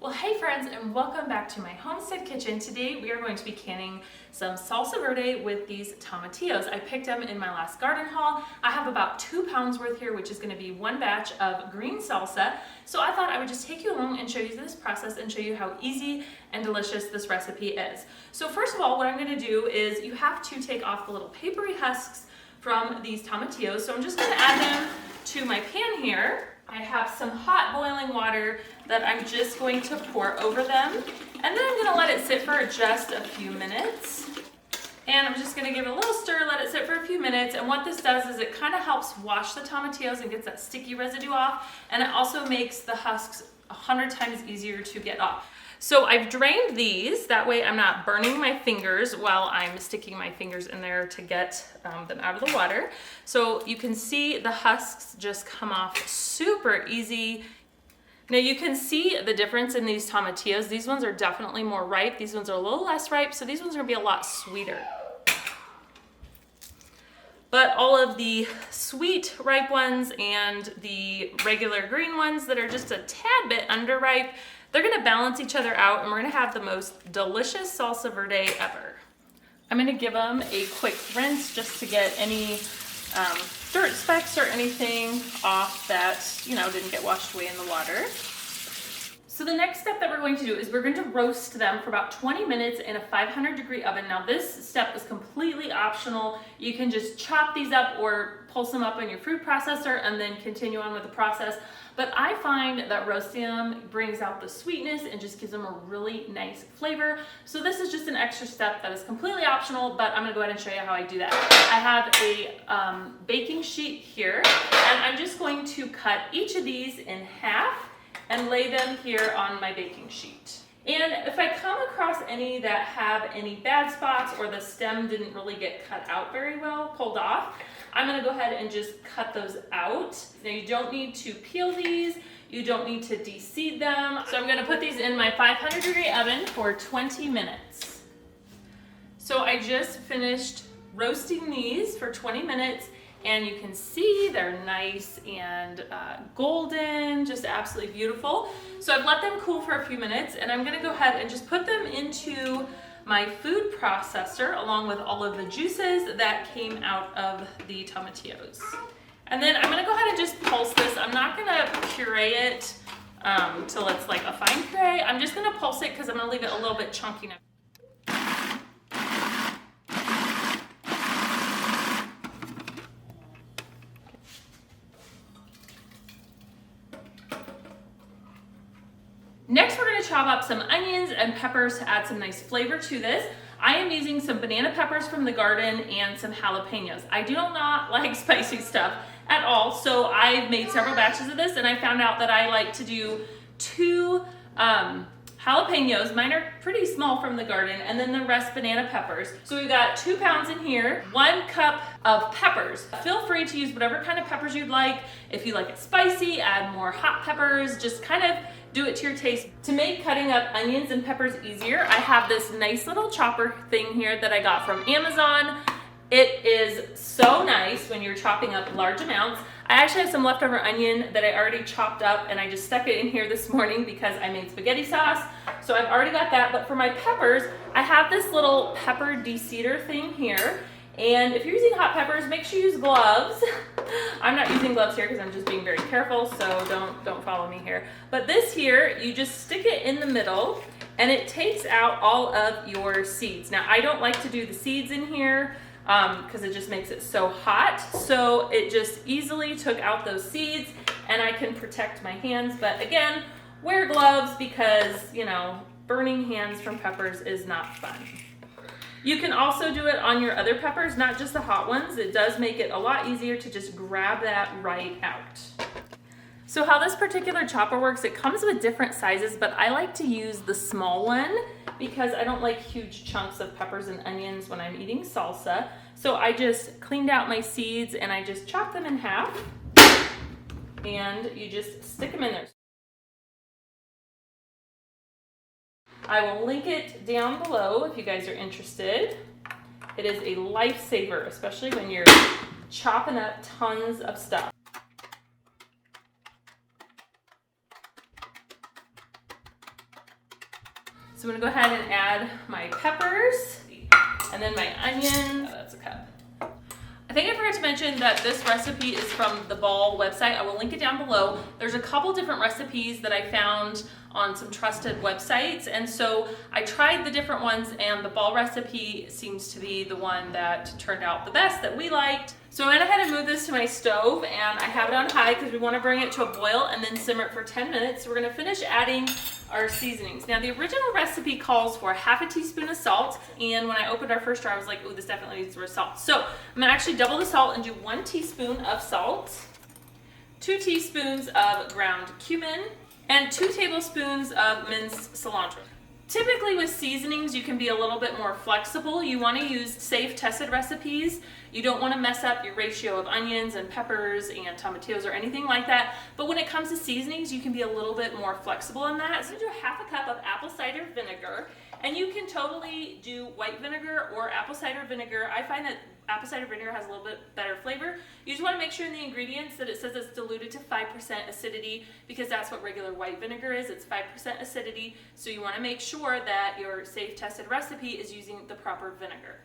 Well, hey friends, and welcome back to my homestead kitchen. Today we are going to be canning some Salsa Verde with these tomatillos. I picked them in my last garden haul. I have about 2 pounds worth here, which is going to be one batch of green salsa. So I thought I would just take you along and show you this process and show you how easy and delicious this recipe is. So first of all, what I'm going to do is you have to take off the little papery husks from these tomatillos. So I'm just going to add them to my pan here. I have some hot boiling water that I'm just going to pour over them, and then I'm going to let it sit for just a few minutes. And I'm just going to give it a little stir, let it sit for a few minutes, and what this does is it kind of helps wash the tomatillos and gets that sticky residue off, and it also makes the husks 100 times easier to get off. So I've drained these, that way I'm not burning my fingers while I'm sticking my fingers in there to get them out of the water. So you can see the husks just come off super easy. Now you can see the difference in these tomatillos. These ones are definitely more ripe. These ones are a little less ripe, so these ones are gonna be a lot sweeter. But all of the sweet ripe ones and the regular green ones that are just a tad bit underripe, they're gonna balance each other out, and we're gonna have the most delicious salsa verde ever. I'm gonna give them a quick rinse just to get any dirt specks or anything off that, didn't get washed away in the water. So the next step that we're going to do is we're going to roast them for about 20 minutes in a 500-degree oven. Now this step is completely optional. You can just chop these up or pulse them up in your food processor and then continue on with the process. But I find that roasting them brings out the sweetness and just gives them a really nice flavor. So this is just an extra step that is completely optional, but I'm gonna go ahead and show you how I do that. I have a baking sheet here, and I'm just going to cut each of these in half and lay them here on my baking sheet. And if I come across any that have any bad spots or the stem didn't really get cut out very well, pulled off, I'm gonna go ahead and just cut those out. Now you don't need to peel these, you don't need to de-seed them. So I'm gonna put these in my 500-degree oven for 20 minutes. So I just finished roasting these for 20 minutes, and you can see they're nice and golden, just absolutely beautiful. So I've let them cool for a few minutes, and I'm gonna go ahead and just put them into my food processor along with all of the juices that came out of the tomatillos. And then I'm gonna go ahead and just pulse this. I'm not gonna puree it till it's like a fine puree. I'm just gonna pulse it because I'm gonna leave it a little bit chunky now. Next, we're gonna chop up some onions and peppers to add some nice flavor to this. I am using some banana peppers from the garden and some jalapenos. I do not like spicy stuff at all, so I've made several batches of this, and I found out that I like to do 2 jalapenos. Mine are pretty small from the garden, and then the rest banana peppers. So we've got 2 pounds in here, 1 cup of peppers. Feel free to use whatever kind of peppers you'd like. If you like it spicy, add more hot peppers, just kind of do it to your taste. To make cutting up onions and peppers easier, I have this nice little chopper thing here that I got from Amazon. It is so nice when you're chopping up large amounts. I actually have some leftover onion that I already chopped up, and I just stuck it in here this morning because I made spaghetti sauce. So I've already got that, but for my peppers, I have this little pepper de-seeder thing here. And if you're using hot peppers, make sure you use gloves. I'm not using gloves here because I'm just being very careful, so don't follow me here. But this here, you just stick it in the middle, and it takes out all of your seeds. Now, I don't like to do the seeds in here because it just makes it so hot. So it just easily took out those seeds, and I can protect my hands. But again, wear gloves because, burning hands from peppers is not fun. You can also do it on your other peppers, not just the hot ones. It does make it a lot easier to just grab that right out. So how this particular chopper works, it comes with different sizes, but I like to use the small one because I don't like huge chunks of peppers and onions when I'm eating salsa. So I just cleaned out my seeds and I just chopped them in half, and you just stick them in there. I will link it down below if you guys are interested. It is a lifesaver, especially when you're chopping up tons of stuff. So I'm gonna go ahead and add my peppers and then my onion. Oh, that's a cup. I think I forgot to mention that this recipe is from the Ball website. I will link it down below. There's a couple different recipes that I found on some trusted websites, and so I tried the different ones, and the Ball recipe seems to be the one that turned out the best, that we liked. So I went ahead and moved this to my stove, and I have it on high because we want to bring it to a boil and then simmer it for 10 minutes. So we're going to finish adding our seasonings. Now the original recipe calls for half a teaspoon of salt, and when I opened our first jar I was like, oh, this definitely needs more salt. So I'm going to actually double the salt and do 1 teaspoon of salt, 2 teaspoons of ground cumin, and 2 tablespoons of minced cilantro. Typically with seasonings, you can be a little bit more flexible. You want to use safe, tested recipes. You don't want to mess up your ratio of onions and peppers and tomatillos or anything like that. But when it comes to seasonings, you can be a little bit more flexible in that. So do half a cup of apple cider vinegar, and you can totally do white vinegar or apple cider vinegar. I find that apple cider vinegar has a little bit better flavor. You just want to make sure in the ingredients that it says it's diluted to 5% acidity, because that's what regular white vinegar is. It's 5% acidity. So you want to make sure that your safe tested recipe is using the proper vinegar.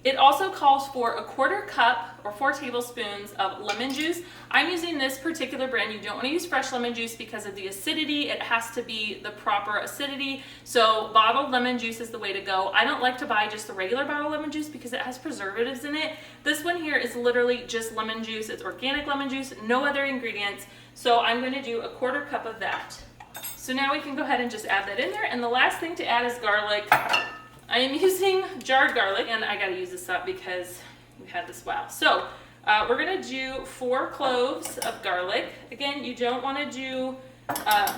It also calls for a 1/4 cup or 4 tablespoons of lemon juice. I'm using this particular brand. You don't want to use fresh lemon juice because of the acidity. It has to be the proper acidity. So bottled lemon juice is the way to go. I don't like to buy just the regular bottled lemon juice because it has preservatives in it. This one here is literally just lemon juice. It's organic lemon juice, no other ingredients. So I'm going to do a 1/4 cup of that. So now we can go ahead and just add that in there. And the last thing to add is garlic. I am using jarred garlic, and I gotta use this up because we had this wow. So we're gonna do 4 cloves of garlic. Again, you don't wanna do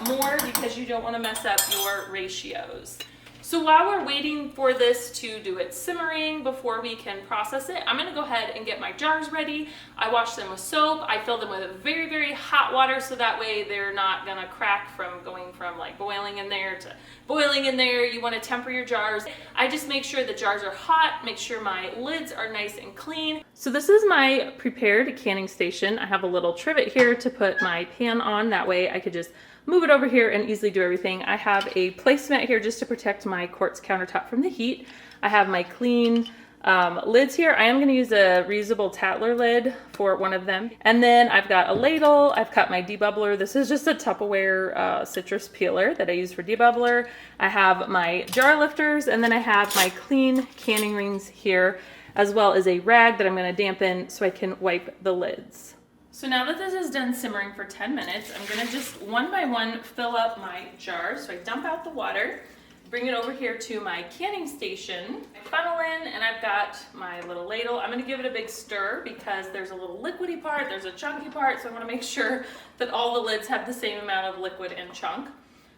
more because you don't wanna mess up your ratios. So while we're waiting for this to do its simmering before we can process it, I'm gonna go ahead and get my jars ready. I wash them with soap. I fill them with very, very hot water so that way they're not gonna crack from going from like boiling in there to boiling in there. You wanna temper your jars. I just make sure the jars are hot, make sure my lids are nice and clean. So this is my prepared canning station. I have a little trivet here to put my pan on. That way I could just move it over here and easily do everything. I have a placemat here just to protect my quartz countertop from the heat. I have my clean lids here. I am going to use a reusable Tatler lid for one of them. And then I've got a ladle. I've got my debubbler. This is just a Tupperware citrus peeler that I use for debubbler. I have my jar lifters, and then I have my clean canning rings here, as well as a rag that I'm going to dampen so I can wipe the lids. So now that this is done simmering for 10 minutes, I'm gonna just one by one fill up my jars. So I dump out the water, bring it over here to my canning station, I funnel in, and I've got my little ladle. I'm gonna give it a big stir because there's a little liquidy part, there's a chunky part, so I wanna make sure that all the lids have the same amount of liquid and chunk.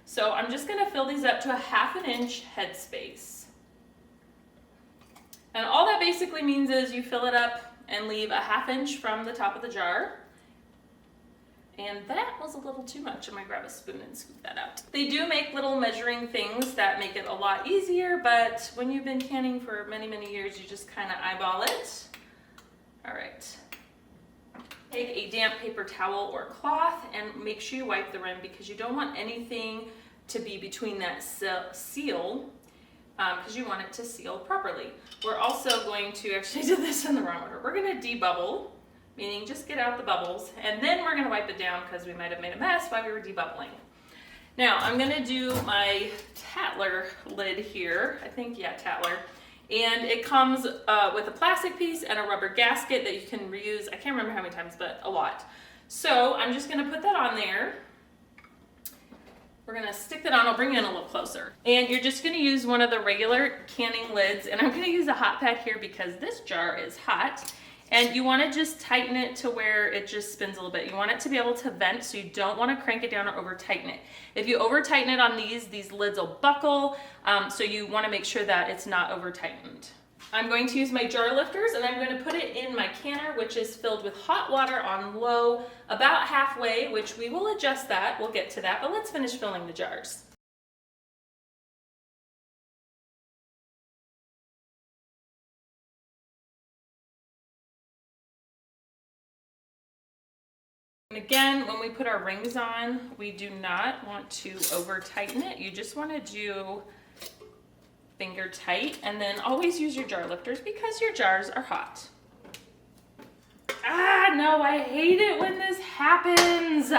So I'm just gonna fill these up to a 1/2 inch headspace. And all that basically means is you fill it up and leave a 1/2 inch from the top of the jar. And that was a little too much. I'm gonna grab a spoon and scoop that out. They do make little measuring things that make it a lot easier, but when you've been canning for many, many years, you just kind of eyeball it. All right. Take a damp paper towel or cloth and make sure you wipe the rim because you don't want anything to be between that seal because you want it to seal properly. We're also going to, actually did this in the wrong order. We're gonna debubble, meaning just get out the bubbles, and then we're gonna wipe it down because we might have made a mess while we were debubbling. Now I'm gonna do my Tatler lid here. I think, yeah, Tatler. And it comes with a plastic piece and a rubber gasket that you can reuse. I can't remember how many times, but a lot. So I'm just gonna put that on there. We're gonna stick that on. I'll bring it in a little closer. And you're just gonna use one of the regular canning lids, and I'm gonna use a hot pad here because this jar is hot. And you want to just tighten it to where it just spins a little bit. You want it to be able to vent, so you don't want to crank it down or over tighten it. If you over tighten it on these lids will buckle, so you want to make sure that it's not over tightened. I'm going to use my jar lifters, and I'm going to put it in my canner, which is filled with hot water on low about halfway, which we will adjust that. We'll get to that, but let's finish filling the jars. And again, when we put our rings on, we do not want to over tighten it. You just want to do finger tight, and then always use your jar lifters because your jars are hot. Ah, no, I hate it when this happens.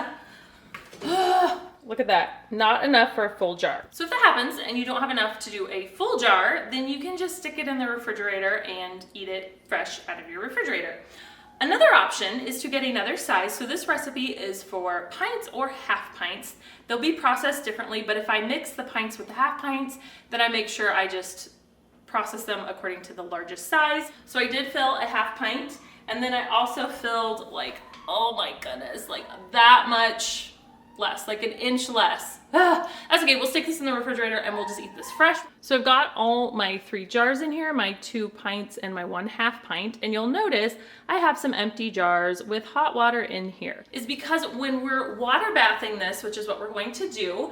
Look at that, not enough for a full jar. So if that happens and you don't have enough to do a full jar, then you can just stick it in the refrigerator and eat it fresh out of your refrigerator. Another option is to get another size. So this recipe is for pints or half pints. They'll be processed differently, but if I mix the pints with the half pints, then I make sure I just process them according to the largest size. So I did fill a half pint, and then I also filled like, oh my goodness, like that much less, like an inch less. That's okay, we'll stick this in the refrigerator and we'll just eat this fresh. So I've got all my 3 jars in here, my 2 pints and my 1 half pint, and you'll notice I have some empty jars with hot water in here. It's because when we're water bathing this, which is what we're going to do,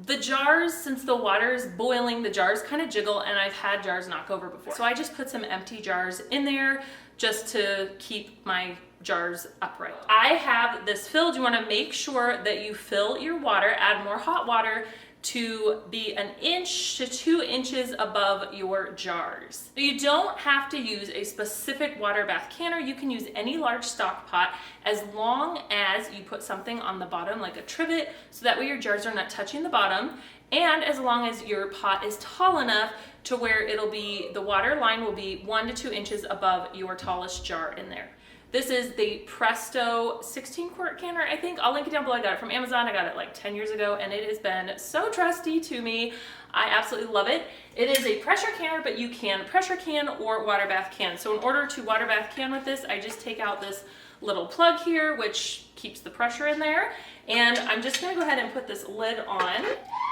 the jars, since the water is boiling, the jars kind of jiggle, and I've had jars knock over before. So I just put some empty jars in there just to keep my jars upright. I have this filled. You want to make sure that you fill your water, add more hot water to be 1 inch to 2 inches above your jars. You don't have to use a specific water bath canner. You can use any large stock pot as long as you put something on the bottom like a trivet, so that way your jars are not touching the bottom, and as long as your pot is tall enough to where it'll be, the water line will be 1 to 2 inches above your tallest jar in there. This is the Presto 16 quart canner, I think. I'll link it down below. I got it from Amazon. I got it like 10 years ago, and it has been so trusty to me. I absolutely love it. It is a pressure canner, but you can pressure can or water bath can. So in order to water bath can with this, I just take out this little plug here, which keeps the pressure in there. And I'm just gonna go ahead and put this lid on.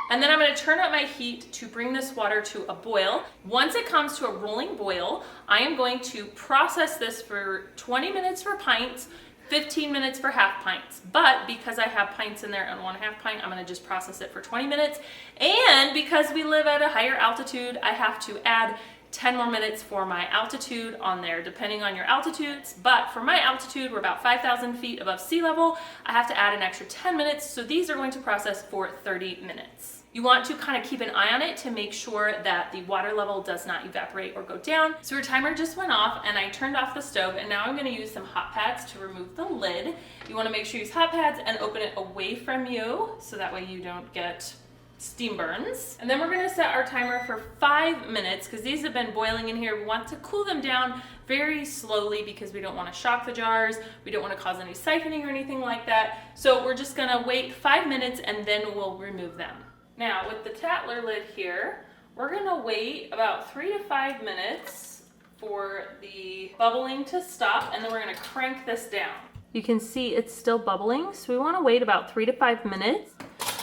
And then I'm gonna turn up my heat to bring this water to a boil. Once it comes to a rolling boil, I am going to process this for 20 minutes for pints, 15 minutes for half pints. But because I have pints in there and 1 half pint, I'm gonna just process it for 20 minutes. And because we live at a higher altitude, I have to add 10 more minutes for my altitude on there, depending on your altitudes. But for my altitude, we're about 5,000 feet above sea level. I have to add an extra 10 minutes. So these are going to process for 30 minutes. You want to kind of keep an eye on it to make sure that the water level does not evaporate or go down. So your timer just went off and I turned off the stove, and now I'm going to use some hot pads to remove the lid. You want to make sure you use hot pads and open it away from you so that way you don't get steam burns. And then we're going to set our timer for 5 minutes because these have been boiling in here. We want to cool them down very slowly because we don't want to shock the jars. We don't want to cause any siphoning or anything like that. So we're just going to wait 5 minutes and then we'll remove them. Now with the Tatler lid here, we're going to wait about 3 to 5 minutes for the bubbling to stop, and then we're going to crank this down. You can see it's still bubbling, so we want to wait about 3 to 5 minutes.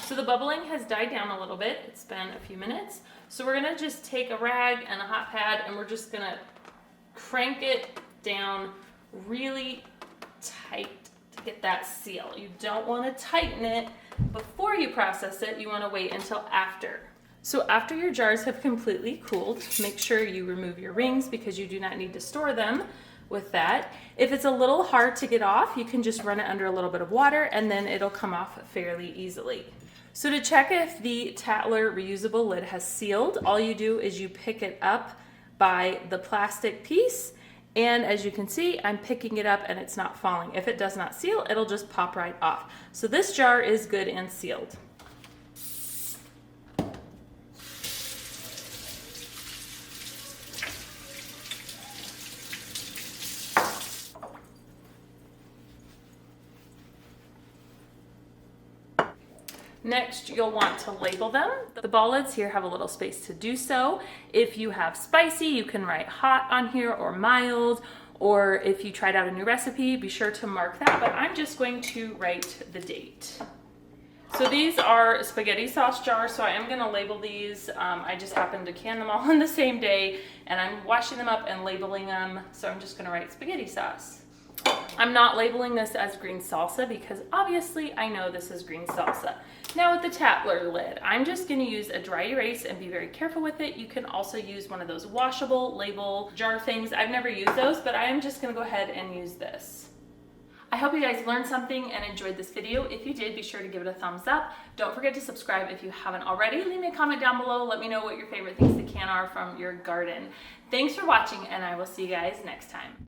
So the bubbling has died down a little bit. It's been a few minutes. So we're gonna just take a rag and a hot pad and we're just gonna crank it down really tight to get that seal. You don't wanna tighten it before you process it. You wanna wait until after. So after your jars have completely cooled, make sure you remove your rings because you do not need to store them with that. If it's a little hard to get off, you can just run it under a little bit of water and then it'll come off fairly easily. So to check if the Tatler reusable lid has sealed, all you do is you pick it up by the plastic piece, and as you can see, I'm picking it up and it's not falling. If it does not seal, it'll just pop right off. So this jar is good and sealed. Next, you'll want to label them. The ball lids here have a little space to do so. If you have spicy, you can write hot on here or mild, or if you tried out a new recipe, be sure to mark that, but I'm just going to write the date. So these are spaghetti sauce jars, so I am gonna label these. I just happened to can them all on the same day, and I'm washing them up and labeling them, so I'm just gonna write spaghetti sauce. I'm not labeling this as green salsa because obviously I know this is green salsa. Now with the Tatler lid, I'm just going to use a dry erase and be very careful with it. You can also use one of those washable label jar things. I've never used those, but I am just going to go ahead and use this. I hope you guys learned something and enjoyed this video. If you did, be sure to give it a thumbs up. Don't forget to subscribe if you haven't already. Leave me a comment down below. Let me know what your favorite things to can are from your garden. Thanks for watching, and I will see you guys next time.